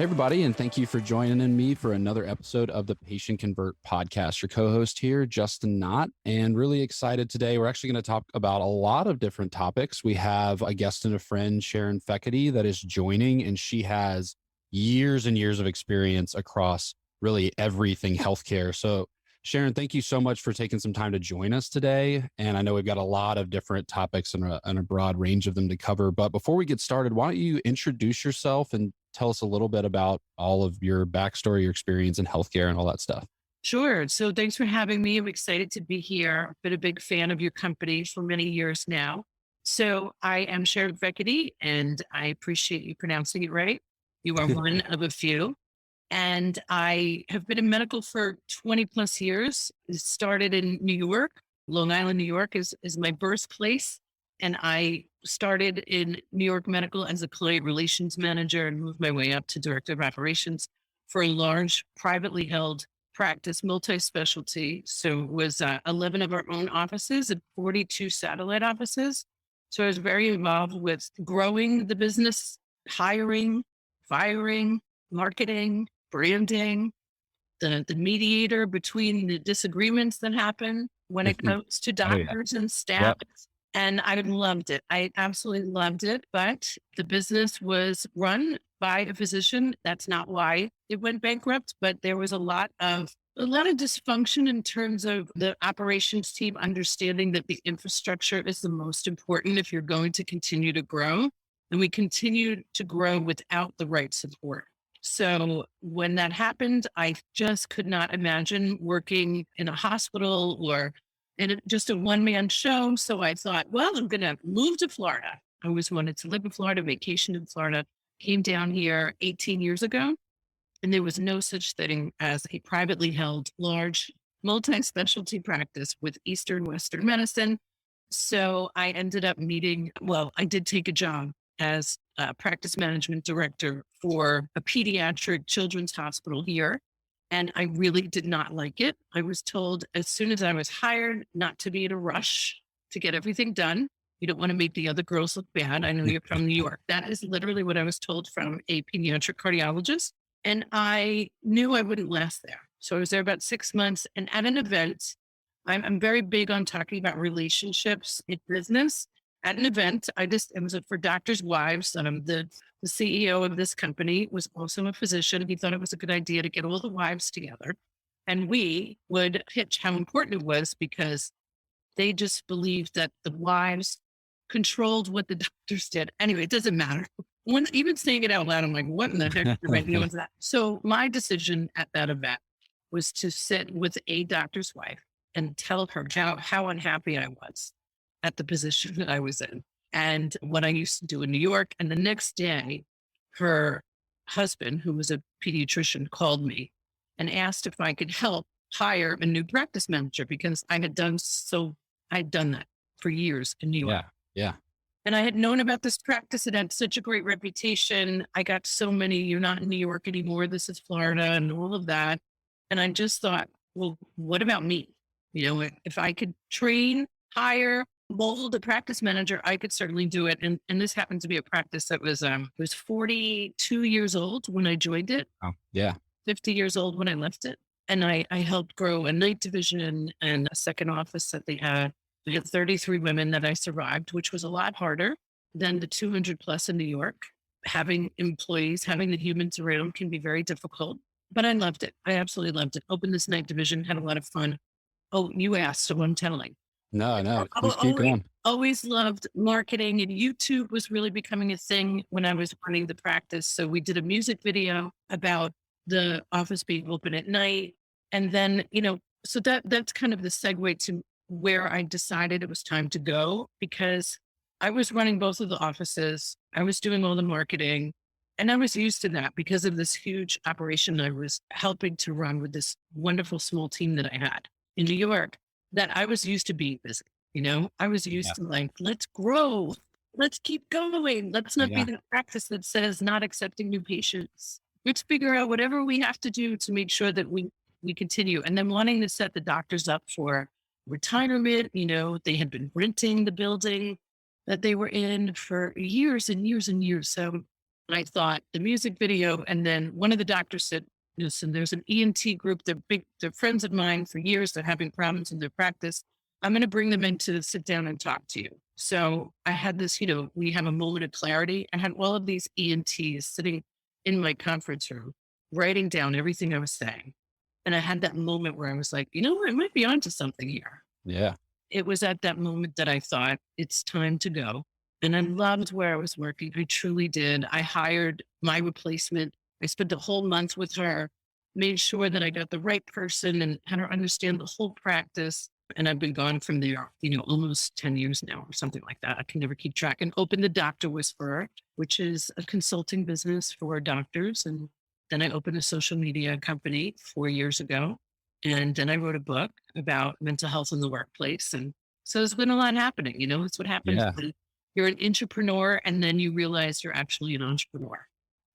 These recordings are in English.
Hey, everybody, and thank you for joining me for another episode of the Patient Convert podcast. Your co-host here, Justin Knott, and really excited today. We're actually going to talk about a lot of different topics. We have a guest and a friend, Sharon Fekete, that is joining, and she has years and years of experience across really everything healthcare. So, Sharon, thank you so much for taking some time to join us today. And I know we've got a lot of different topics and a broad range of them to cover. But before we get started, why don't you introduce yourself and tell us a little bit about all of your backstory, your experience in healthcare and all that stuff? Sure. So thanks for having me. I'm excited to be here. I've been a big fan of your company for many years now. So I am Sharon Fekete, and I appreciate you pronouncing it right. You are one of a few. And I have been in medical for 20 plus years. It started in New York. Long Island, New York is my birthplace. And I started in New York Medical as a client relations manager and moved my way up to director of operations for a large privately held practice, multi-specialty. So it was 11 of our own offices and 42 satellite offices. So I was very involved with growing the business, hiring, firing, marketing, branding, the mediator between the disagreements that happen when it comes to Oh, yeah. doctors and staff. Yep. And I loved it. I absolutely loved it. But the business was run by a physician. That's not why it went bankrupt, but there was a lot of dysfunction in terms of the operations team understanding that the infrastructure is the most important if you're going to continue to grow. And we continued to grow without the right support. So when that happened, I just could not imagine working in a hospital or just a one-man show. So I thought, well, I'm going to move to Florida. I always wanted to live in Florida, vacation in Florida, came down here 18 years ago, and there was no such thing as a privately held, large, multi-specialty practice with Eastern Western medicine. So I ended up I did take a job as a practice management director for a pediatric children's hospital here. And I really did not like it. I was told as soon as I was hired not to be in a rush to get everything done. You don't want to make the other girls look bad. I know you're from New York. That is literally what I was told from a pediatric cardiologist. And I knew I wouldn't last there. So I was there about 6 months. And at an event, I'm very big on talking about relationships in business. At an event, it was for doctors' wives. The CEO of this company was also a physician. He thought it was a good idea to get all the wives together. And we would pitch how important it was because they just believed that the wives controlled what the doctors did. Anyway, it doesn't matter. Even saying it out loud, I'm like, what in the heck do I do with that? So my decision at that event was to sit with a doctor's wife and tell her how unhappy I was at the position that I was in and what I used to do in New York. And the next day, her husband, who was a pediatrician, called me and asked if I could help hire a new practice manager because I'd done that for years in New York. Yeah. Yeah. And I had known about this practice. It had such a great reputation. I got so many, you're not in New York anymore. This is Florida and all of that. And I just thought, well, what about me? If I could train, hire, mold a practice manager, I could certainly do it. And this happened to be a practice that was 42 years old when I joined it, Oh, yeah. 50 years old when I left it. And I helped grow a night division and a second office that they had. We had 33 women that I survived, which was a lot harder than the 200 plus in New York. Having employees, having the humans around can be very difficult, but I loved it. I absolutely loved it. Opened this night division, had a lot of fun. Oh, you asked, so I'm telling. No, I please keep going. always loved marketing, and YouTube was really becoming a thing when I was running the practice. So we did a music video about the office being open at night. And then, so that's kind of the segue to where I decided it was time to go because I was running both of the offices. I was doing all the marketing and I was used to that because of this huge operation I was helping to run with this wonderful small team that I had in New York that I was used to being busy. I was used to like, let's grow, let's keep going. Let's not be Yeah. the practice that says not accepting new patients. Let's figure out whatever we have to do to make sure that we continue. And then wanting to set the doctors up for retirement. They had been renting the building that they were in for years and years and years. So And I thought the music video, and then one of the doctors said, listen, there's an ENT group. They're friends of mine for years. They're having problems in their practice. I'm going to bring them in to sit down and talk to you. So I had this, we have a moment of clarity. I had all of these ENTs sitting in my conference room, writing down everything I was saying. And I had that moment where I was like, I might be onto something here. Yeah. It was at that moment that I thought it's time to go. And I loved where I was working. I truly did. I hired my replacement. I spent a whole month with her, made sure that I got the right person and had her understand the whole practice. And I've been gone from there, almost 10 years now or something like that. I can never keep track. And Open the Doctor Whisperer, which is a consulting business for doctors. And then I opened a social media company 4 years ago. And then I wrote a book about mental health in the workplace. And so there's been a lot happening. It's what happens Yeah. when you're an entrepreneur and then you realize you're actually an entrepreneur.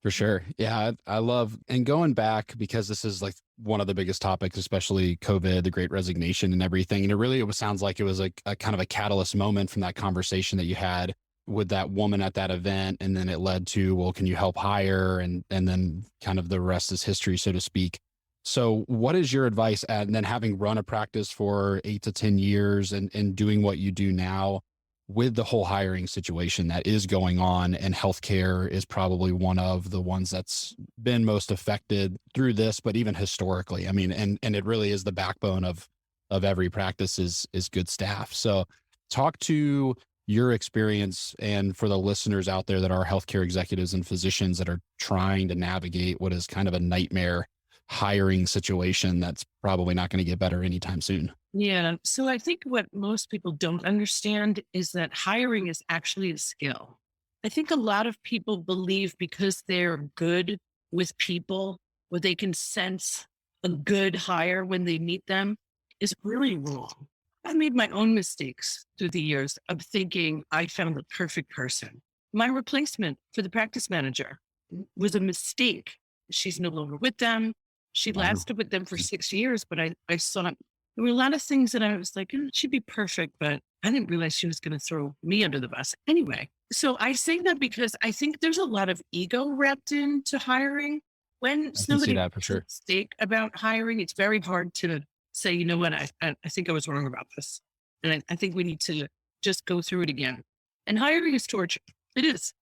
For sure. Yeah. I love, and going back, because this is like one of the biggest topics, especially COVID, the great resignation and everything. And it sounds like it was like a kind of a catalyst moment from that conversation that you had with that woman at that event. And then it led to, well, can you help hire? And then kind of the rest is history, so to speak. So what is your advice and then having run a practice for 8 to 10 years and doing what you do now with the whole hiring situation that is going on, and healthcare is probably one of the ones that's been most affected through this, but even historically, I mean, and it really is the backbone of every practice is good staff. So talk to your experience, and for the listeners out there that are healthcare executives and physicians that are trying to navigate what is kind of a nightmare hiring situation that's probably not going to get better anytime soon. Yeah. So I think what most people don't understand is that hiring is actually a skill. I think a lot of people believe because they're good with people, or they can sense a good hire when they meet them, is really wrong. I made my own mistakes through the years of thinking I found the perfect person. My replacement for the practice manager was a mistake. She's no longer with them. She Wow. lasted with them for 6 years, but I saw there were a lot of things that I was like, she'd be perfect, but I didn't realize she was going to throw me under the bus anyway. So I say that because I think there's a lot of ego wrapped into hiring. When I can see somebody that for makes a sure. mistake about hiring, it's very hard to say, you know what, I think I was wrong about this. And I think we need to just go through it again. And hiring is torture. It is,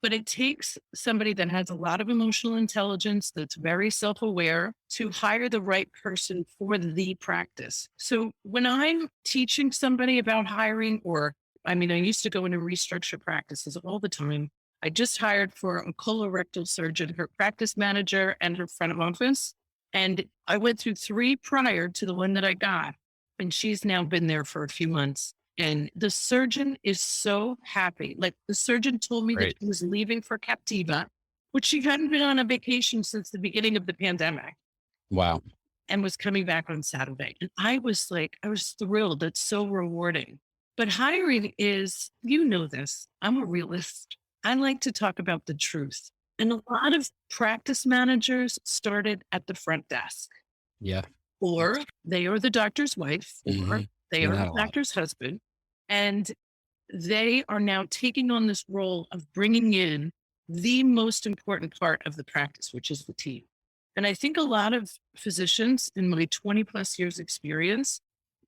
but it takes somebody that has a lot of emotional intelligence, that's very self aware, to hire the right person for the practice. So when I'm teaching somebody about hiring, I used to go into restructure practices all the time. I just hired for a colorectal surgeon, her practice manager, and her front office. And I went through 3 prior to the one that I got. And she's now been there for a few months. And the surgeon is so happy. Like, the surgeon told me that Great. she was leaving for Captiva, which she hadn't been on a vacation since the beginning of the pandemic, Wow. and was coming back on Saturday. And I was thrilled. It's so rewarding. But hiring is, this, I'm a realist. I like to talk about the truth. And a lot of practice managers started at the front desk, Yeah. or they are the doctor's wife, or Hmm. they Seeing are that the a lot. doctor's husband. And they are now taking on this role of bringing in the most important part of the practice, which is the team. And I think a lot of physicians, in my 20 plus years experience,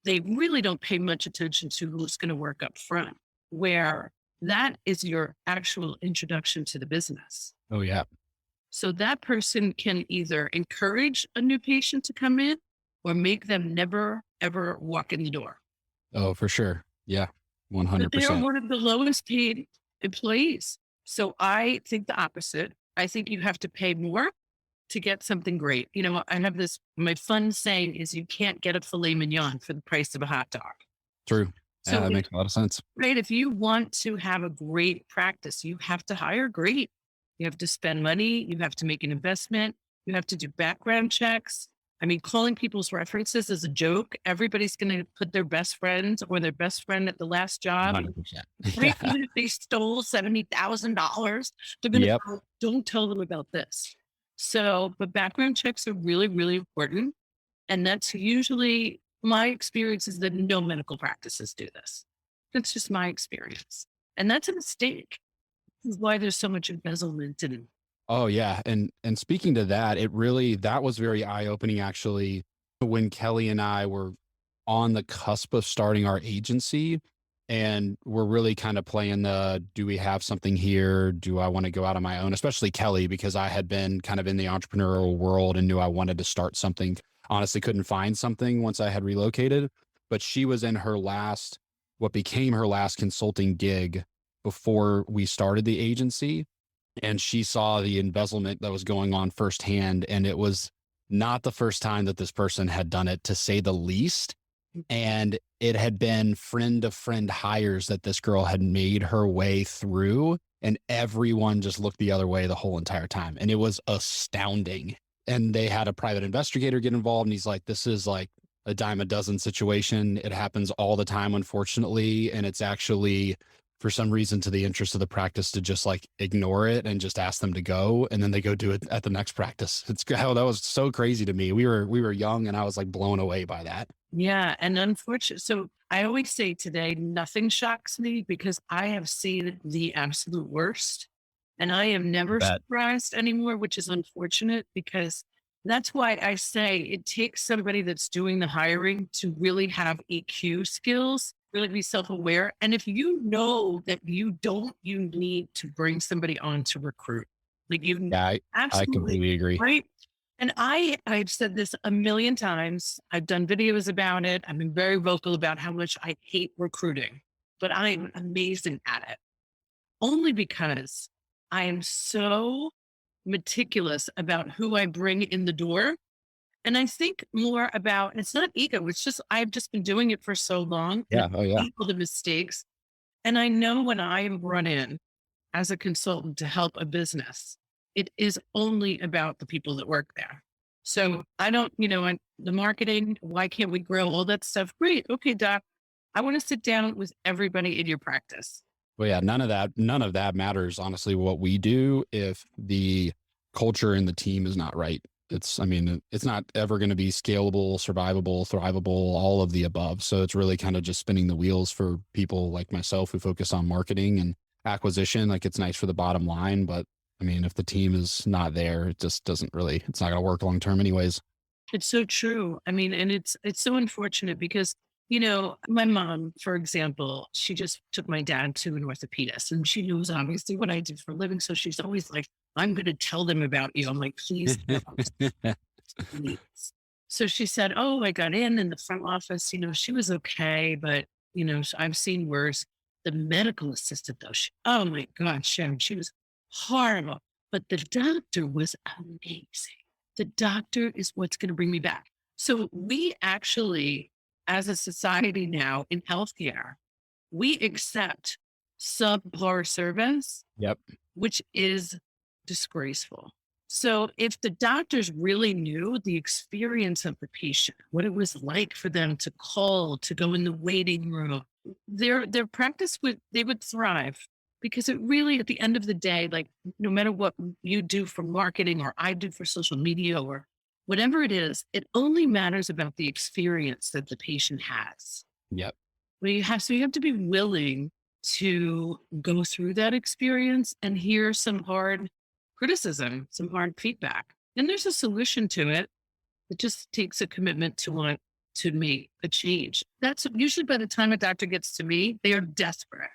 they really don't pay much attention to who's going to work up front, where that is your actual introduction to the business. Oh yeah. So that person can either encourage a new patient to come in or make them never, ever walk in the door. Oh, for sure. Yeah. But they are 100%. one of the lowest paid employees. So I think the opposite. I think you have to pay more to get something great. I have my fun saying is, you can't get a filet mignon for the price of a hot dog. True. Yeah, So that makes a lot of sense. right, if you want to have a great practice, you have to hire great. You have to spend money. You have to make an investment. You have to do background checks. Calling people's references is a joke. Everybody's going to put their best friends or their best friend at the last job. 100%. Right? Yeah. Even if they stole $70,000, they're going to Yep. go, don't tell them about this. So, but background checks are really, really important. And that's usually my experience, is that no medical practices do this. That's just my experience. And that's a mistake. This is why there's so much embezzlement in it. Oh yeah. And speaking to that, that was very eye-opening actually when Kelly and I were on the cusp of starting our agency, and we're really kind of playing the, do we have something here? Do I want to go out on my own? Especially Kelly, because I had been kind of in the entrepreneurial world and knew I wanted to start something. Honestly, couldn't find something once I had relocated, but she was in what became her last consulting gig before we started the agency, and she saw the embezzlement that was going on firsthand. And it was not the first time that this person had done it, to say the least. And it had been friend of friend hires that this girl had made her way through. And everyone just looked the other way the whole entire time. And it was astounding. And they had a private investigator get involved. And he's like, this is like a dime a dozen situation. It happens all the time, unfortunately. And it's actually, for some reason, to the interest of the practice to just like ignore it and just ask them to go, and then they go do it at the next practice. It's how that was so crazy to me. We were young, and I was like blown away by that. Yeah. And unfortunately, so I always say today, nothing shocks me because I have seen the absolute worst and I am never Bet. surprised anymore, which is unfortunate because that's why I say it takes somebody that's doing the hiring to really have EQ skills, really be self aware. And if you know that you need to bring somebody on to recruit, like you Yeah, I absolutely, completely agree. right? And I've said this a million times. I've done videos about it. I've been very vocal about how much I hate recruiting, but I'm amazing at it only because I am so meticulous about who I bring in the door. And I think more about, it's not ego. It's just, I've just been doing it for so long and Yeah. Oh I yeah. see all the mistakes. And I know when I am run in as a consultant to help a business, it is only about the people that work there. So I don't, the marketing, why can't we grow all that stuff? Great. Okay, doc. I want to sit down with everybody in your practice. Well, yeah, none of that matters, honestly, what we do, if the culture and the team is not right. I mean, it's not ever going to be scalable, survivable, thrivable, all of the above. So it's really kind of just spinning the wheels for people like myself who focus on marketing and acquisition. Like, it's nice for the bottom line, but I mean, if the team is not there, it just doesn't really, it's not going to work long term anyways. It's so true. I mean, and it's so unfortunate because, my mom, for example, she just took my dad to an orthopedist and she knows obviously what I do for a living. So she's always like, I'm going to tell them about you. I'm like, please don't. Please. So she said, oh, I got in the front office, she was okay, but, I've seen worse. The medical assistant though, oh my God, Sharon, she was horrible, but the doctor was amazing. The doctor is what's going to bring me back. So we actually, as a society now in healthcare, we accept subpar service, Yep. which is disgraceful. So if the doctors really knew the experience of the patient, what it was like for them to call, to go in the waiting room, their practice would thrive because it really, at the end of the day, like no matter what you do for marketing or I do for social media or whatever it is, it only matters about the experience that the patient has. Yep. So you have to be willing to go through that experience and hear some hard criticism, some hard feedback. And there's a solution to it. It just takes a commitment to want to make a change. That's usually by the time a doctor gets to me, they are desperate.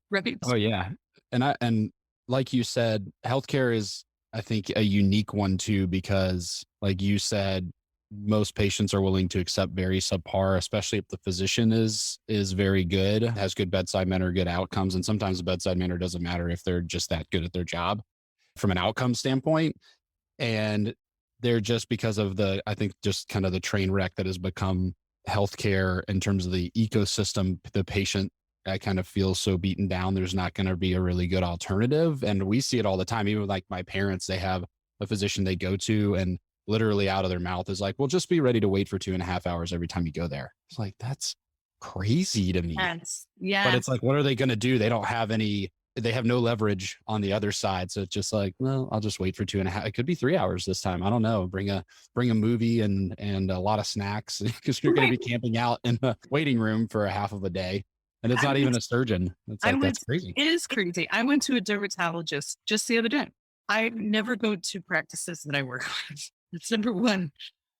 Right. Oh yeah. And like you said, healthcare is, I think, a unique one too, because like you said, most patients are willing to accept very subpar, especially if the physician is very good, has good bedside manner, good outcomes. And sometimes the bedside manner doesn't matter if they're just that good at their job from an outcome standpoint. And they're just, because of I think just kind of the train wreck that has become healthcare in terms of the ecosystem, the patient, I kind of feel so beaten down. There's not going to be a really good alternative. And we see it all the time. Even like my parents, they have a physician they go to, and literally out of their mouth is like, well, just be ready to wait for 2.5 hours every time you go there. It's like, that's crazy to me. Yes. But it's Yes. like, what are they going to do? They have no leverage on the other side. So it's just like, well, I'll just wait for 2.5. It could be 3 hours this time. I don't know. Bring a movie and a lot of snacks because you're going to be camping out in the waiting room for a half of a day. And it's I not even went a surgeon. It's I like, that's went crazy. it is crazy. I went to a dermatologist just the other day. I never go to practices that I work with. That's number one.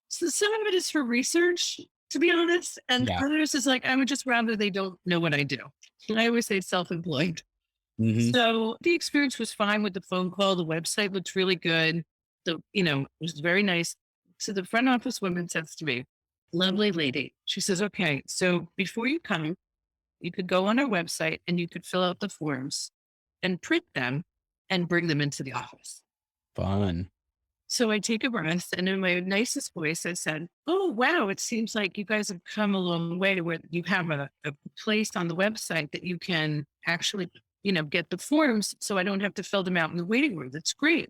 So some of it is for research, to be honest, and Yeah. others is like, I would just rather they don't know what I do. And I always say self-employed. Hmm. So the experience was fine with the phone call. The website looked really good. It was very nice. So the front office woman says to me, lovely lady, she says, okay, so before you come, you could go on our website and you could fill out the forms and print them and bring them into the office. Fun. So I take a breath and in my nicest voice, I said, oh, wow, it seems like you guys have come a long way where you have a place on the website that you can actually, get the forms so I don't have to fill them out in the waiting room. That's great.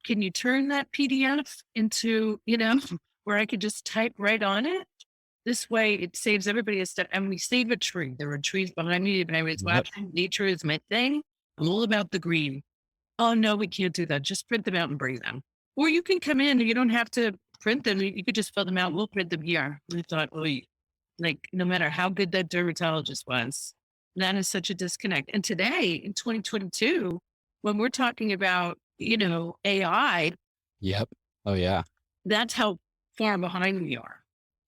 Can you turn that PDF into, where I could just type right on it? This way it saves everybody a step. And we save a tree. There were trees behind me. And I was Yep. watching nature is my thing. I'm all about the green. Oh, no, we can't do that. Just print them out and bring them. Or you can come in and you don't have to print them. You could just fill them out. We'll print them here. We thought, oh, like no matter how good that dermatologist was, that is such a disconnect. And today in 2022, when we're talking about, AI, Yep. Oh, yeah. that's how far behind we are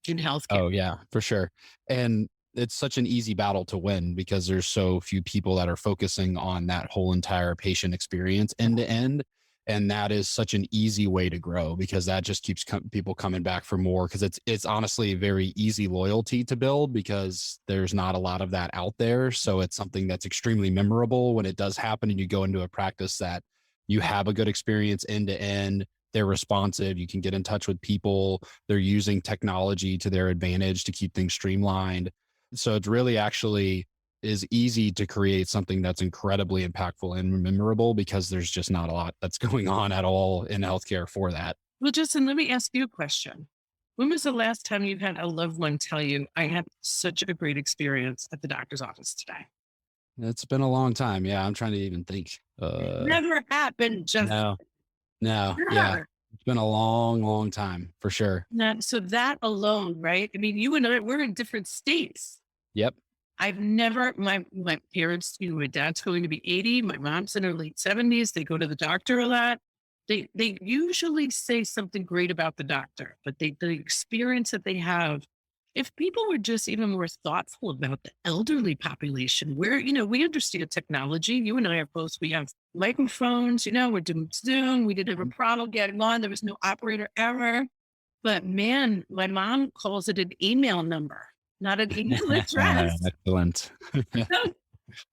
in healthcare. Oh, yeah, for sure. And it's such an easy battle to win because there's so few people that are focusing on that whole entire patient experience end to end. And that is such an easy way to grow because that just keeps people coming back for more because it's honestly a very easy loyalty to build because there's not a lot of that out there. So it's something that's extremely memorable when it does happen and you go into a practice that you have a good experience end to end. They're responsive. You can get in touch with people. They're using technology to their advantage to keep things streamlined. So it's really actually is easy to create something that's incredibly impactful and memorable because there's just not a lot that's going on at all in healthcare for that. Well, Justin, let me ask you a question. When was the last time you had a loved one tell you, I had such a great experience at the doctor's office today? It's been a long time. Yeah, I'm trying to even think. Never happened. Just No, no, yeah, never. it's been a long, long time for sure. So that alone, right? I mean, you and I, we're in different states. Yep. I've never, my parents, my dad's going to be 80. My mom's in her late 70s. They go to the doctor a lot. They usually say something great about the doctor, but the experience that they have, if people were just even more thoughtful about the elderly population, where, we understand technology. You and I are both, we have microphones, we're doing Zoom. We didn't have a problem getting on. There was no operator error. But man, my mom calls it an email number, not an email address. Excellent.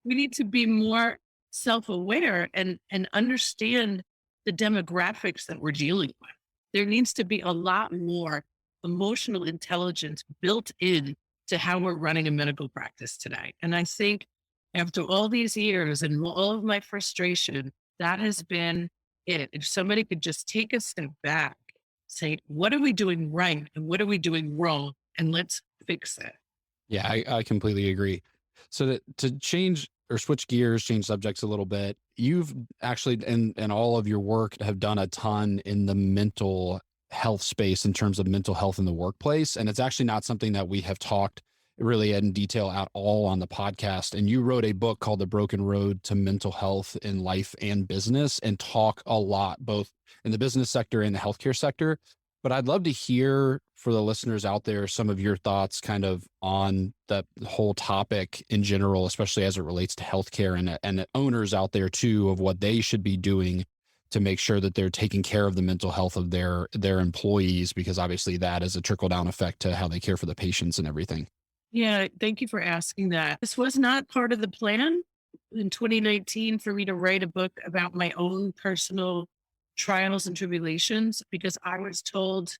We need to be more self-aware and understand the demographics that we're dealing with. There needs to be a lot more emotional intelligence built in to how we're running a medical practice today. And I think after all these years and all of my frustration, that has been it. If somebody could just take a step back, say, what are we doing right and what are we doing wrong? And let's fix it. Yeah, I completely agree. So to change or switch gears, change subjects a little bit, you've actually in all of your work have done a ton in the mental health space in terms of mental health in the workplace. And it's actually not something that we have talked really in detail at all on the podcast. And you wrote a book called The Broken Road to Mental Health in Life and Business and talk a lot, both in the business sector and the healthcare sector. But I'd love to hear for the listeners out there some of your thoughts kind of on the whole topic in general, especially as it relates to healthcare and owners out there too, of what they should be doing to make sure that they're taking care of the mental health of their employees, because obviously that is a trickle down effect to how they care for the patients and everything. Yeah, thank you for asking that. This was not part of the plan in 2019 for me to write a book about my own personal trials and tribulations because I was told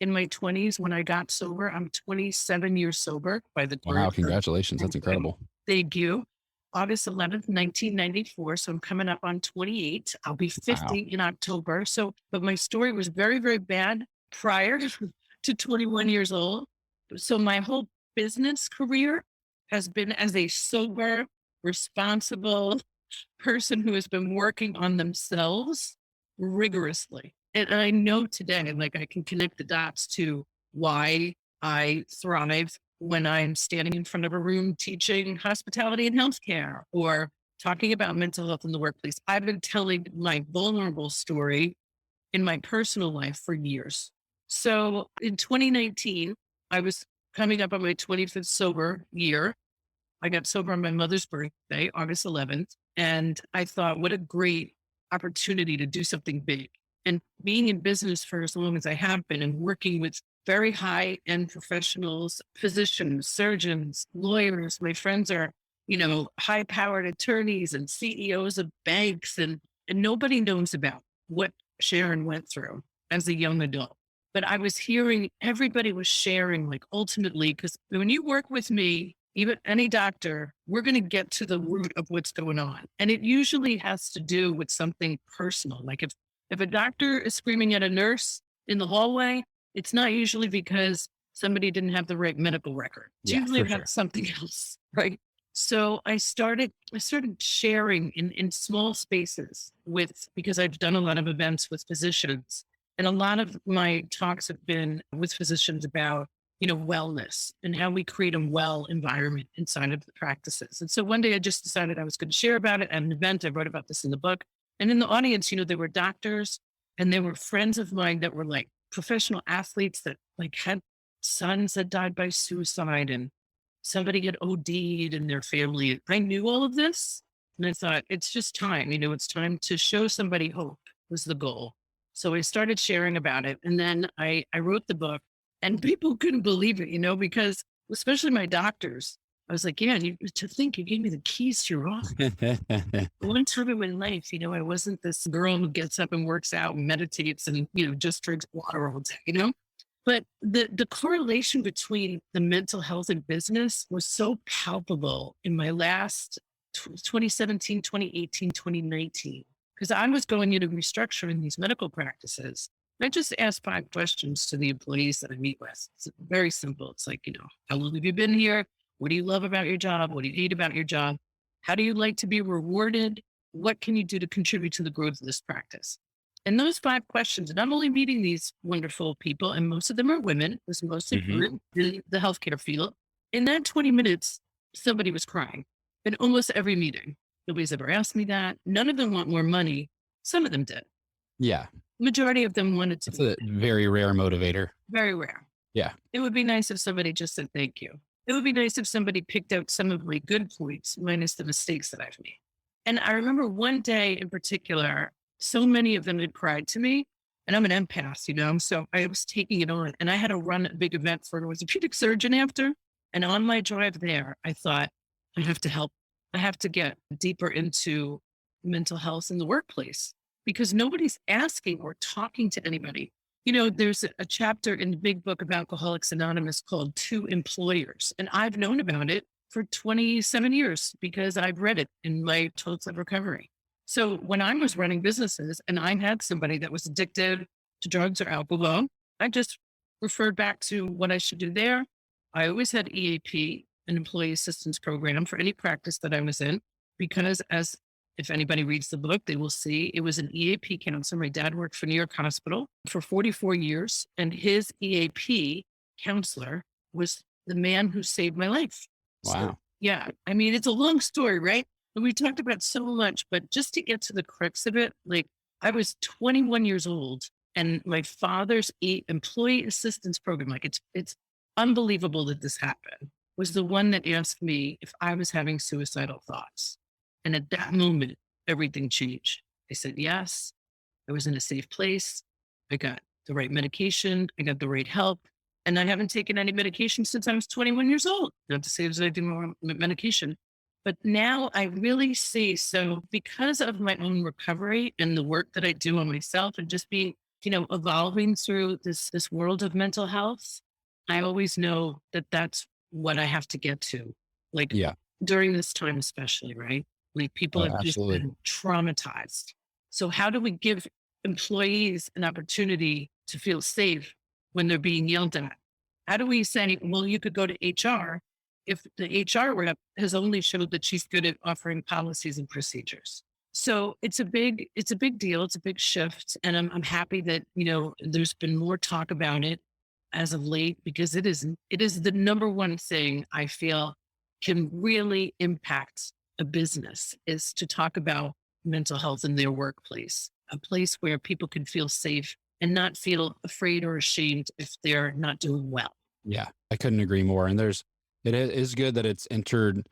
in my 20s when I got sober, I'm 27 years sober by the Wow, word. congratulations. That's incredible. Thank you. August 11th, 1994. So I'm coming up on 28. I'll be 50 Wow. in October. So, but my story was very, very bad prior to 21 years old. So my whole business career has been as a sober, responsible person who has been working on themselves rigorously. And I know today, like I can connect the dots to why I thrive when I'm standing in front of a room teaching hospitality and healthcare or talking about mental health in the workplace. I've been telling my vulnerable story in my personal life for years. So in 2019, I was coming up on my 25th sober year. I got sober on my mother's birthday, August 11th. And I thought, what a great opportunity to do something big. And being in business for as long as I have been and working with very high end professionals, physicians, surgeons, lawyers, my friends are, high powered attorneys and CEOs of banks, and nobody knows about what Sharon went through as a young adult. But I was hearing everybody was sharing, like, ultimately, because when you work with me, even any doctor, we're going to get to the root of what's going on. And it usually has to do with something personal. Like if a doctor is screaming at a nurse in the hallway, it's not usually because somebody didn't have the right medical record. It's Yeah, usually for about sure. something else, right? So I started sharing in small spaces because I've done a lot of events with physicians. And a lot of my talks have been with physicians about wellness and how we create a well environment inside of the practices. And so one day I just decided I was going to share about it at an event. I wrote about this in the book. And in the audience, there were doctors and there were friends of mine that were like professional athletes that like had sons that died by suicide and somebody had OD'd in their family. I knew all of this. And I thought, it's just time, it's time to show somebody hope was the goal. So I started sharing about it. And then I wrote the book and people couldn't believe it, because especially my doctors, I was like, yeah, to think you gave me the keys to your office. One time in my life, I wasn't this girl who gets up and works out and meditates and, just drinks water all day. But the correlation between the mental health and business was so palpable in my last 2017, 2018, 2019, because I was going into restructuring these medical practices. I just asked 5 questions to the employees that I meet with. It's very simple. It's like, how long have you been here? What do you love about your job? What do you hate about your job? How do you like to be rewarded? What can you do to contribute to the growth of this practice? And those 5 questions, and I'm only meeting these wonderful people, and most of them are women, was most Hmm. important in the healthcare field. In that 20 minutes, somebody was crying in almost every meeting. Nobody's ever asked me that. None of them want more money. Some of them did. Yeah, Majority of them wanted to that's be a very rare motivator. very rare. Yeah. It would be nice if somebody just said thank you. It would be nice if somebody picked out some of my good points minus the mistakes that I've made. And I remember one day in particular, so many of them had cried to me, and I'm an empath, so I was taking it on. And I had to run a big event for an orthopedic surgeon after. And on my drive there, I thought, I have to help. I have to get deeper into mental health in the workplace because nobody's asking or talking to anybody. There's a chapter in the big book of Alcoholics Anonymous called Two Employers. And I've known about it for 27 years because I've read it in my total recovery. So when I was running businesses and I had somebody that was addicted to drugs or alcohol, I just referred back to what I should do there. I always had EAP, an employee assistance program for any practice that I was in, because if anybody reads the book, they will see it was an EAP counselor. My dad worked for New York Hospital for 44 years, and his EAP counselor was the man who saved my life. So, Wow. yeah, I mean, it's a long story, right? And we talked about so much, but just to get to the crux of it, like I was 21 years old and my father's employee assistance program, like it's unbelievable that this happened, was the one that asked me if I was having suicidal thoughts. And at that moment, everything changed. I said, yes, I was in a safe place. I got the right medication. I got the right help. And I haven't taken any medication since I was 21 years old. Not to say that I do more medication. But now I really see, so because of my own recovery and the work that I do on myself and just being, evolving through this world of mental health, I always know that that's what I have to get to. Like Yeah. during this time, especially, right? Like people Oh, have just absolutely. been traumatized. So how do we give employees an opportunity to feel safe when they're being yelled at? How do we say, well, you could go to HR if the HR rep has only showed that she's good at offering policies and procedures? So it's a big deal. It's a big shift. And I'm happy that, there's been more talk about it. as of late because it is the number one thing I feel can really impact a business is to talk about mental health in their workplace, a place where people can feel safe and not feel afraid or ashamed if they're not doing well. Yeah, I couldn't agree more. And it is good that it's entered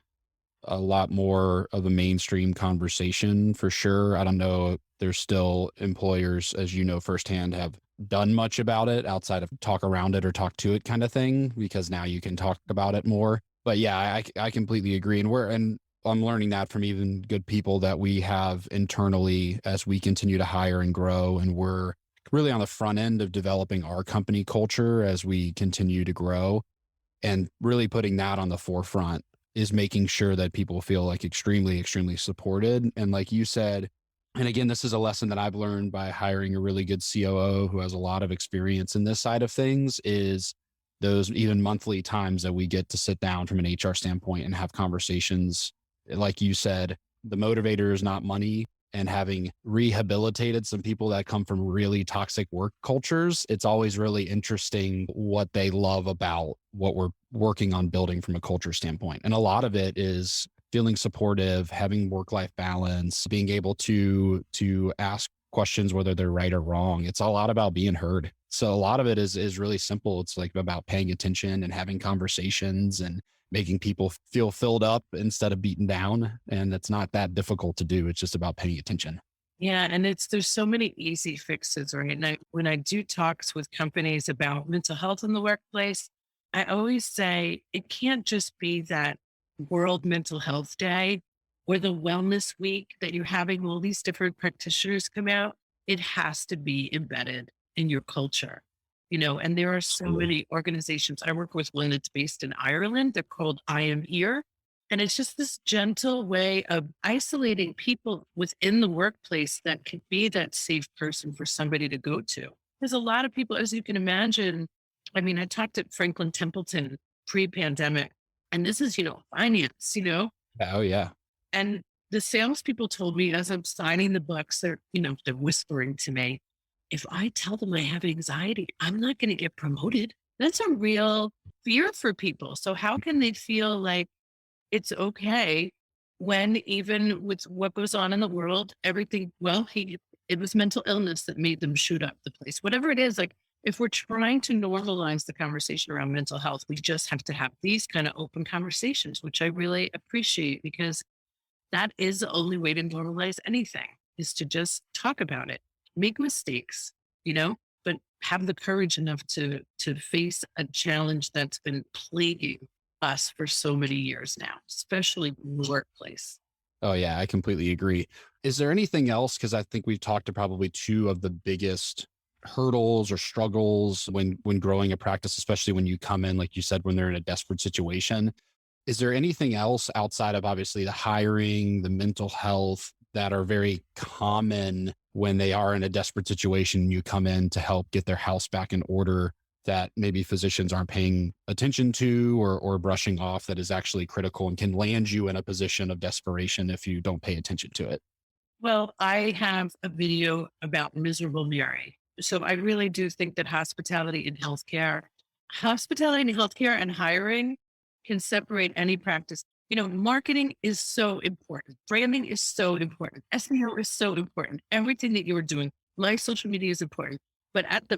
a lot more of a mainstream conversation for sure. I don't know if there's still employers, as you know firsthand, have done much about it outside of talk around it or talk to it kind of thing, because now you can talk about it more. But yeah, I completely agree. And I'm learning that from even good people that we have internally as we continue to hire and grow. And we're really on the front end of developing our company culture as we continue to grow, and really putting that on the forefront is making sure that people feel like extremely, extremely supported. And like you said, and again, this is a lesson that I've learned by hiring a really good COO who has a lot of experience in this side of things, is those even monthly times that we get to sit down from an HR standpoint and have conversations. Like you said, the motivator is not money. And having rehabilitated some people that come from really toxic work cultures, it's always really interesting what they love about what we're working on building from a culture standpoint. And a lot of it is feeling supportive, having work-life balance, being able to ask questions whether they're right or wrong. It's a lot about being heard. So a lot of it is really simple. It's like about paying attention and having conversations and making people feel filled up instead of beaten down. And it's not that difficult to do. It's just about paying attention. Yeah, and there's so many easy fixes, right? And when I do talks with companies about mental health in the workplace, I always say it can't just be that World Mental Health Day or the Wellness Week that you're having all these different practitioners come out. It has to be embedded in your culture, and there are so Absolutely. many organizations. I work with one that's based in Ireland. They're called I Am Here, and it's just this gentle way of isolating people within the workplace that could be that safe person for somebody to go to. There's a lot of people, as you can imagine. I mean, I talked to Franklin Templeton pre-pandemic, and this is, finance, Oh yeah. and the salespeople told me as I'm signing the books, they're whispering to me, if I tell them I have anxiety, I'm not going to get promoted. That's a real fear for people. So how can they feel like it's okay when even with what goes on in the world, everything, well, it was mental illness that made them shoot up the place. Whatever it is, like if we're trying to normalize the conversation around mental health, we just have to have these kind of open conversations, which I really appreciate because that is the only way to normalize anything is to just talk about it, make mistakes, but have the courage enough to face a challenge that's been plaguing us for so many years now, especially in the workplace. Oh yeah, I completely agree. Is there anything else? Because I think we've talked to probably two of the biggest hurdles or struggles when growing a practice, especially when you come in, like you said, when they're in a desperate situation. Is there anything else outside of obviously the hiring, the mental health that are very common when they are in a desperate situation? You come in to help get their house back in order that maybe physicians aren't paying attention to or brushing off, that is actually critical and can land you in a position of desperation if you don't pay attention to it. Well, I have a video about miserable Mary. So I really do think that hospitality and healthcare and hiring can separate any practice. Marketing is so important. Branding is so important. SEO is so important. Everything that you are doing, like social media is important. But at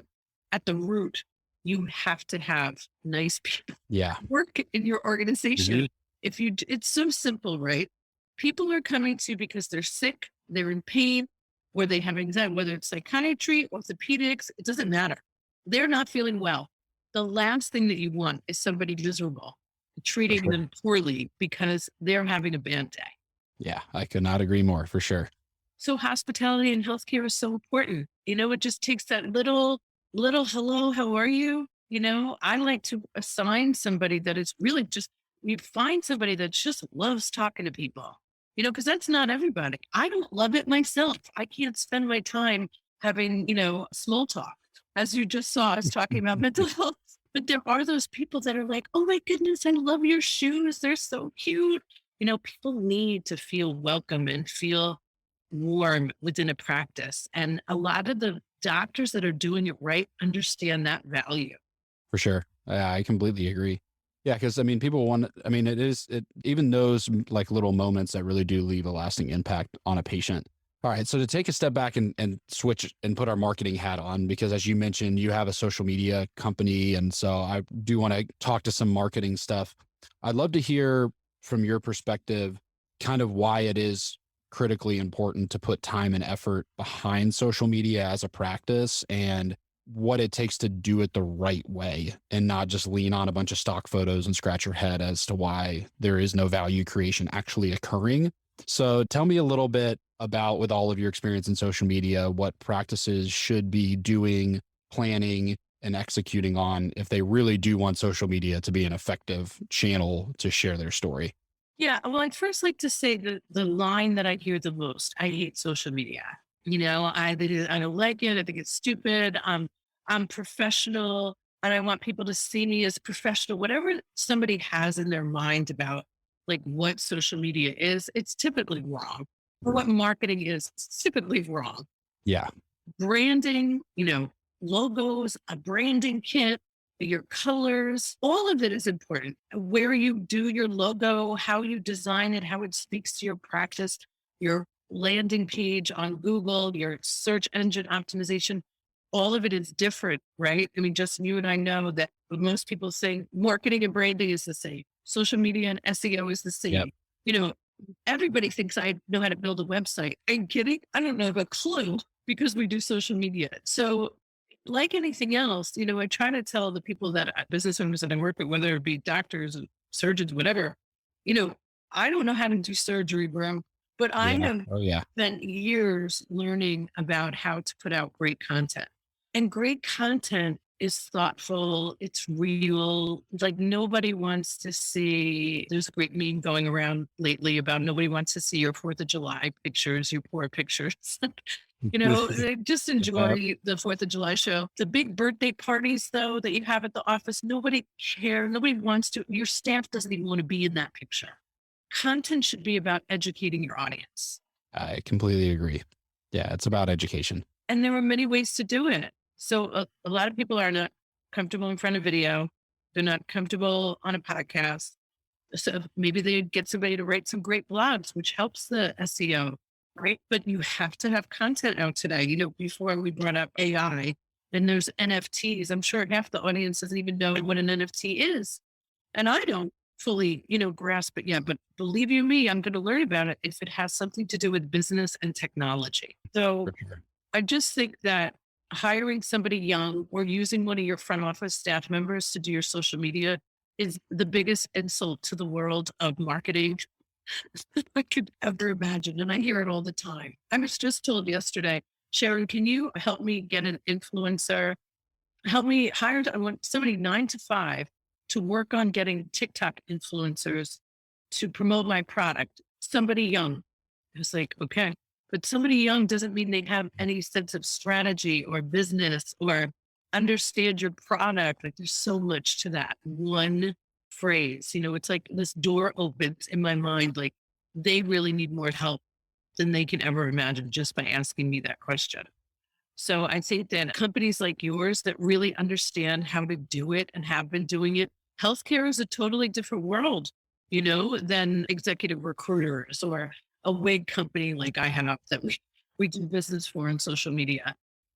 the root, you have to have nice people Yeah. work in your organization. Mhm. It's so simple, right? People are coming to you because they're sick, they're in pain, or they have anxiety, whether it's psychiatry, orthopedics, it doesn't matter. They're not feeling well. The last thing that you want is somebody miserable, For treating sure. them poorly because they're having a bad day. Yeah. I could not agree more for sure. So hospitality and healthcare is so important. It just takes that little hello, how are you? I like to assign somebody that is really just you find somebody that just loves talking to people. Because that's not everybody. I don't love it myself. I can't spend my time having, small talk. As you just saw us talking about mental health. But there are those people that are like, oh my goodness, I love your shoes. They're so cute. People need to feel welcome and feel warm within a practice. And a lot of the doctors that are doing it right understand that value. For sure. Yeah, I completely agree. Yeah, because I mean, people want. I mean, it even those like little moments that really do leave a lasting impact on a patient. All right, so to take a step back and switch and put our marketing hat on, because as you mentioned, you have a social media company, and so I do want to talk to some marketing stuff. I'd love to hear from your perspective, kind of why it is critically important to put time and effort behind social media as a practice, and what it takes to do it the right way and not just lean on a bunch of stock photos and scratch your head as to why there is no value creation actually occurring. So tell me a little bit about, with all of your experience in social media, what practices should be doing, planning, and executing on if they really do want social media to be an effective channel to share their story. Yeah. Well, I'd first like to say the line that I hear the most, I hate social media. I don't like it. I think it's stupid. I'm professional and I want people to see me as a professional. Whatever somebody has in their mind about like what social media is, it's typically wrong. Or what marketing is, it's typically wrong. Yeah. Branding, logos, a branding kit, your colors, all of it is important. Where you do your logo, how you design it, how it speaks to your practice, your landing page on Google, your search engine optimization, all of it is different, right? I mean, just you and I know that most people say marketing and branding is the same. Social media and SEO is the Yep. same. You know, everybody thinks I know how to build a website. Are you kidding? I don't have a clue because we do social media. So, like anything else, I try to tell the people business owners that I work with, whether it be doctors and surgeons, whatever, you know, I don't know how to do surgery, bro, but I Yeah. have Oh, yeah. spent years learning about how to put out great content. And great content is thoughtful, it's real. Like nobody wants to see, there's a great meme going around lately about nobody wants to see your 4th of July pictures, your poor pictures. They just Yep. enjoy the 4th of July show. The big birthday parties, though, that you have at the office, nobody cares. Nobody wants to. Your staff doesn't even want to be in that picture. Content should be about educating your audience. I completely agree. Yeah, it's about education. And there are many ways to do it. So a lot of people are not comfortable in front of video. They're not comfortable on a podcast. So maybe they get somebody to write some great blogs, which helps the SEO, right? But you have to have content out today. Before we brought up AI and there's NFTs, I'm sure half the audience doesn't even know what an NFT is. And I don't fully, grasp it yet. But believe you me, I'm going to learn about it if it has something to do with business and technology. So For sure. I just think that hiring somebody young or using one of your front office staff members to do your social media is the biggest insult to the world of marketing I could ever imagine. And I hear it all the time. I was just told yesterday, Sharon, can you help me get an influencer? Help me hire, I want somebody 9 to 5 to work on getting TikTok influencers to promote my product. Somebody young. I was like, okay. But somebody young doesn't mean they have any sense of strategy or business or understand your product. Like there's so much to that one phrase. It's like this door opens in my mind. Like they really need more help than they can ever imagine just by asking me that question. So I think that companies like yours that really understand how to do it and have been doing it, healthcare is a totally different world, than executive recruiters or a wig company like I have that we do business for on social media.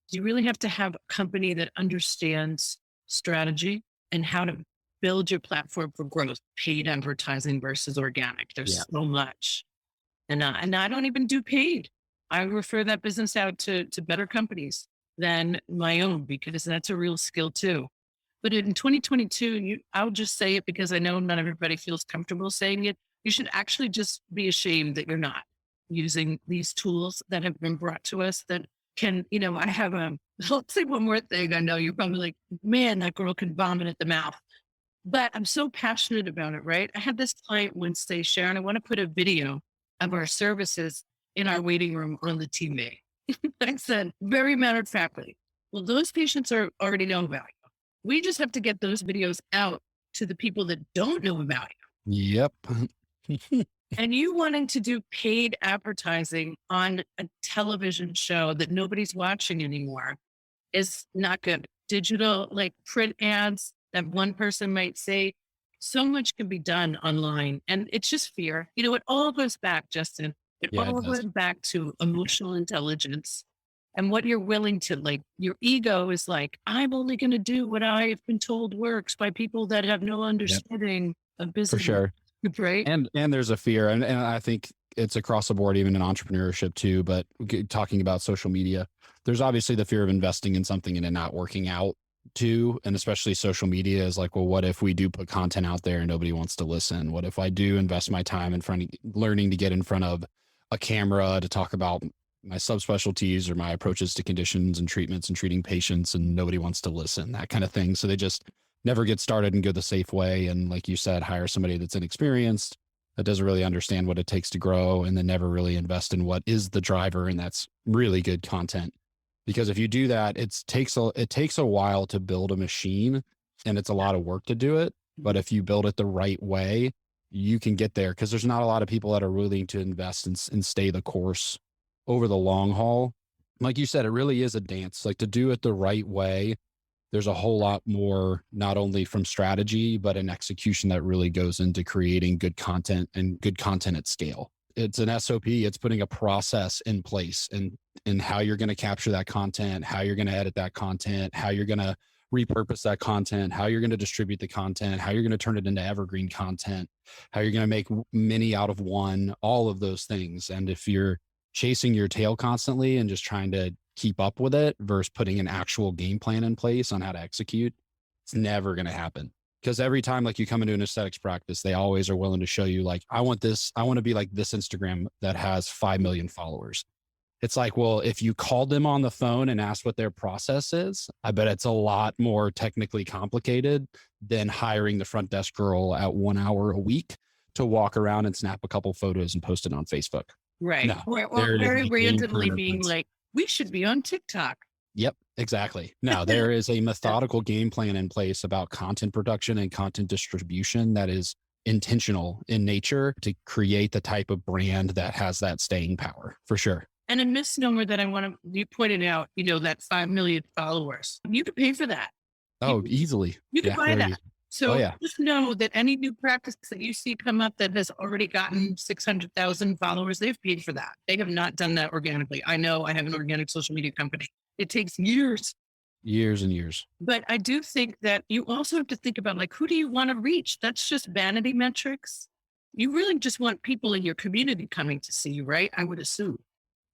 You really have to have a company that understands strategy and how to build your platform for growth, paid advertising versus organic. Yeah. There's so much. And I don't even do paid. I refer that business out to better companies than my own because that's a real skill too. But in 2022, I'll just say it because I know not everybody feels comfortable saying it. You should actually just be ashamed that you're not using these tools that have been brought to us that can, I have let's say one more thing. I know you're probably like, man, that girl can vomit at the mouth. But I'm so passionate about it, right? I had this client once say, Sharon, I want to put a video of our services in our waiting room on the TV. I said, very matter of factly, well, those patients already know about you. We just have to get those videos out to the people that don't know about Yep. you. And you wanting to do paid advertising on a television show that nobody's watching anymore is not good. Digital, like print ads, that one person might say. So much can be done online, and it's just fear. It all goes back, Justin. It Yeah, it all does. goes back to emotional intelligence and what you're willing to like. Your ego is like, I'm only going to do what I've been told works by people that have no Yep, understanding of for business, sure. right? And there's a fear, and I think it's across the board, even in entrepreneurship too. But talking about social media, there's obviously the fear of investing in something and it not working out too. And especially social media is like, well, what if we do put content out there and nobody wants to listen? What if I do invest my time in front of learning to get in front of a camera to talk about my subspecialties or my approaches to conditions and treatments and treating patients, and nobody wants to listen, that kind of thing. So they just never get started and go the safe way. And like you said, hire somebody that's inexperienced, that doesn't really understand what it takes to grow, and then never really invest in what is the driver. And that's really good content. Because if you do that, it takes a while to build a machine, and it's a lot of work to do it. But if you build it the right way, you can get there, because there's not a lot of people that are willing to invest and stay the course over the long haul. Like you said, it really is a dance. Like, to do it the right way, there's a whole lot more, not only from strategy, but an execution that really goes into creating good content, and good content at scale. It's an SOP. It's putting a process in place, and how you're going to capture that content, how you're going to edit that content, how you're going to repurpose that content, how you're going to distribute the content, how you're going to turn it into evergreen content, how you're going to make many out of one, all of those things. And if you're chasing your tail constantly and just trying to keep up with it versus putting an actual game plan in place on how to execute, it's never going to happen. Because every time, like, you come into an aesthetics practice, they always are willing to show you, like, I want to be like this Instagram that has 5 million followers. It's like, well, if you called them on the phone and asked what their process is, I bet it's a lot more technically complicated than hiring the front desk girl at 1 hour a week to walk around and snap a couple photos and post it on Facebook. Right. No, Or there is very a game randomly plan in being place. like, we should be on TikTok. Yep, exactly. No, there is a methodical game plan in place about content production and content distribution that is intentional in nature to create the type of brand that has that staying power, for sure. And a misnomer that you pointed out, that 5 million followers, you could pay for that. Oh, You, easily. you could Yeah, buy very that. easy. Oh, So yeah. just know that any new practice that you see come up that has already gotten 600,000 followers, they've paid for that. They have not done that organically. I know I have an organic social media company. It takes years. Years and years. But I do think that you also have to think about, like, who do you want to reach? That's just vanity metrics. You really just want people in your community coming to see you, right? I would assume.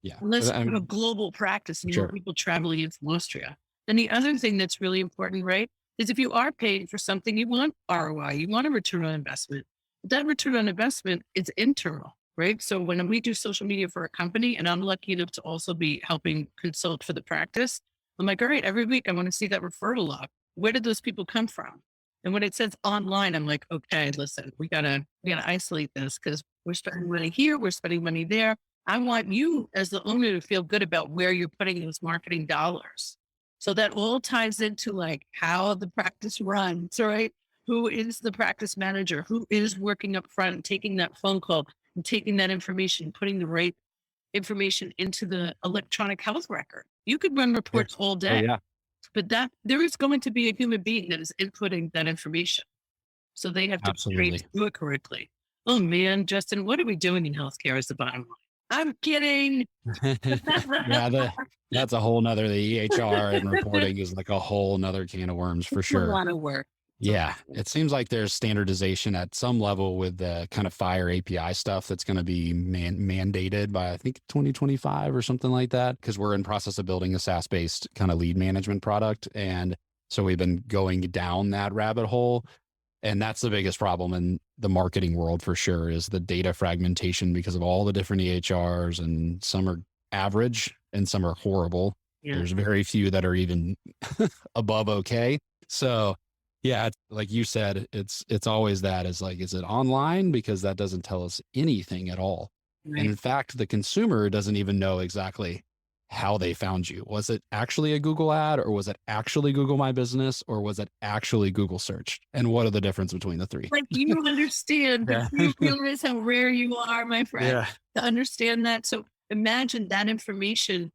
Yeah. Unless you have a I'm global practice and you want sure. people traveling in from Austria. Then the other thing that's really important, right, is if you are paying for something, you want ROI, you want a return on investment. But that return on investment is internal, right? So when we do social media for a company, and I'm lucky enough to also be helping consult for the practice, I'm like, all right, every week I want to see that referral log. Where did those people come from? And when it says online, I'm like, okay, listen, we gotta isolate this, because we're spending money here, we're spending money there. I want you as the owner to feel good about where you're putting those marketing dollars. So that all ties into, like, how the practice runs, right? Who is the practice manager? Who is working up front and taking that phone call and taking that information, putting the right information into the electronic health record? You could run Yeah. reports all Oh, day, yeah. but that there is going to be a human being that is inputting that information. So they have to be trained to Absolutely. do it correctly. Oh man, Justin, what are we doing in healthcare is the bottom line. I'm kidding. Yeah, that's a whole nother, the EHR and reporting is like a whole nother can of worms, for It's a sure. lot of work. It's a lot Yeah, of work. it seems like there's standardization at some level with the kind of Fire API stuff that's going to be mandated by, I think, 2025 or something like that, because we're in process of building a SaaS-based kind of lead management product. And so we've been going down that rabbit hole. And that's the biggest problem in the marketing world, for sure, is the data fragmentation, because of all the different EHRs, and some are average and some are horrible. Yeah. There's very few that are even above okay. So yeah, like you said, it's always that, is like, is it online? Because that doesn't tell us anything at all. And Right. in fact, the consumer doesn't even know exactly how they found you. Was it actually a Google ad, or was it actually Google My Business, or was it actually Google search? And what are the difference between the three? Like, you understand, but Yeah. you realize how rare you are, my friend, Yeah. to understand that. So imagine that information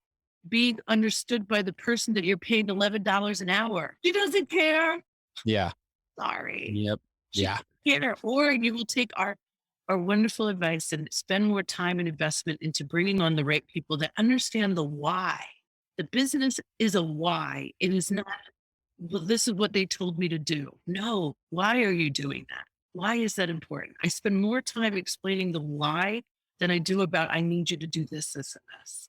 being understood by the person that you're paying $11 an hour. She doesn't care. Yeah. Sorry. Yep. Yeah. Here, or you will take our wonderful advice and spend more time and investment into bringing on the right people that understand the why. The business is a why. It is not, well, this is what they told me to do. No, why are you doing that? Why is that important? I spend more time explaining the why than I do about, I need you to do this, this, and this.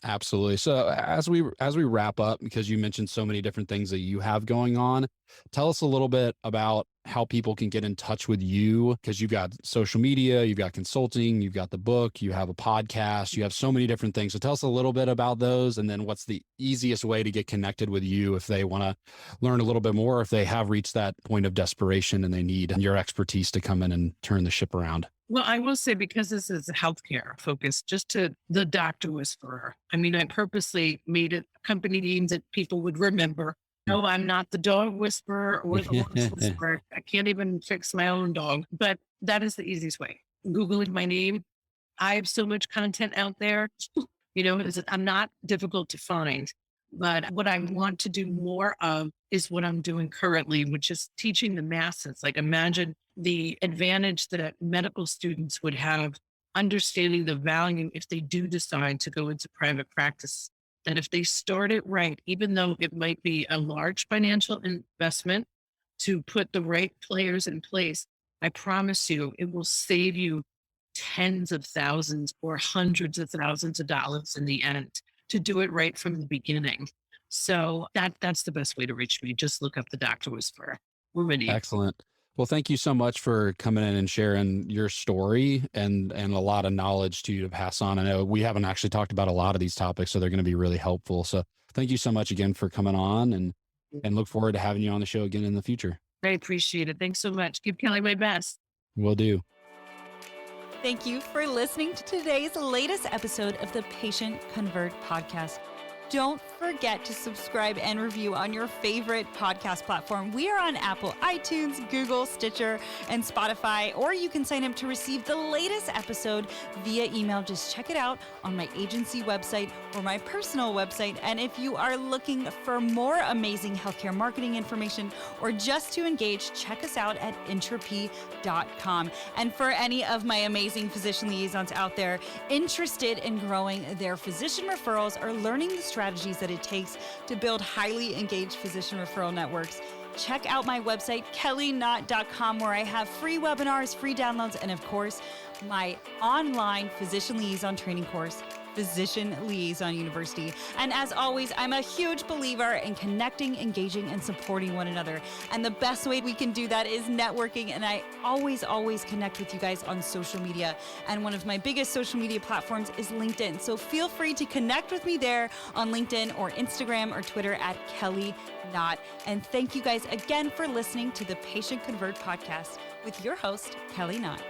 Absolutely. So as we wrap up, because you mentioned so many different things that you have going on, tell us a little bit about how people can get in touch with you, because you've got social media, you've got consulting, you've got the book, you have a podcast, you have so many different things. So tell us a little bit about those, and then what's the easiest way to get connected with you if they want to learn a little bit more, if they have reached that point of desperation and they need your expertise to come in and turn the ship around. Well, I will say, because this is healthcare focused, just to the doctor whisperer. I mean, I purposely made it a company name that people would remember. No, I'm not the dog whisperer or the horse whisperer. I can't even fix my own dog, but that is the easiest way. Googling my name. I have so much content out there. I'm not difficult to find. But what I want to do more of is what I'm doing currently, which is teaching the masses. Like, imagine the advantage that medical students would have understanding the value if they do decide to go into private practice. That if they start it right, even though it might be a large financial investment to put the right players in place, I promise you it will save you tens of thousands or hundreds of thousands of dollars in the end to do it right from the beginning. So that's the best way to reach me. Just look up the Doctor Whisperer. We're ready. Excellent. Well, thank you so much for coming in and sharing your story and a lot of knowledge to you to pass on. I know we haven't actually talked about a lot of these topics, so they're going to be really helpful. So thank you so much again for coming on, and look forward to having you on the show again in the future. I appreciate it. Thanks so much. Give Kelly my best. Will do. Thank you for listening to today's latest episode of the Patient Convert podcast. Don't forget to subscribe and review on your favorite podcast platform. We are on Apple, iTunes, Google, Stitcher, and Spotify, or you can sign up to receive the latest episode via email. Just check it out on my agency website or my personal website. And if you are looking for more amazing healthcare marketing information or just to engage, check us out at entropy.com. And for any of my amazing physician liaisons out there interested in growing their physician referrals or learning the strategies that it takes to build highly engaged physician referral networks, check out my website, kellyknott.com, where I have free webinars, free downloads, and of course, my online physician liaison training course, Physician Liaison University. And as always, I'm a huge believer in connecting, engaging, and supporting one another. And the best way we can do that is networking. And I always connect with you guys on social media. And one of my biggest social media platforms is LinkedIn. So feel free to connect with me there on LinkedIn or Instagram or Twitter at Kelly Knott. And thank you guys again for listening to the Patient Convert podcast with your host, Kelly Knott.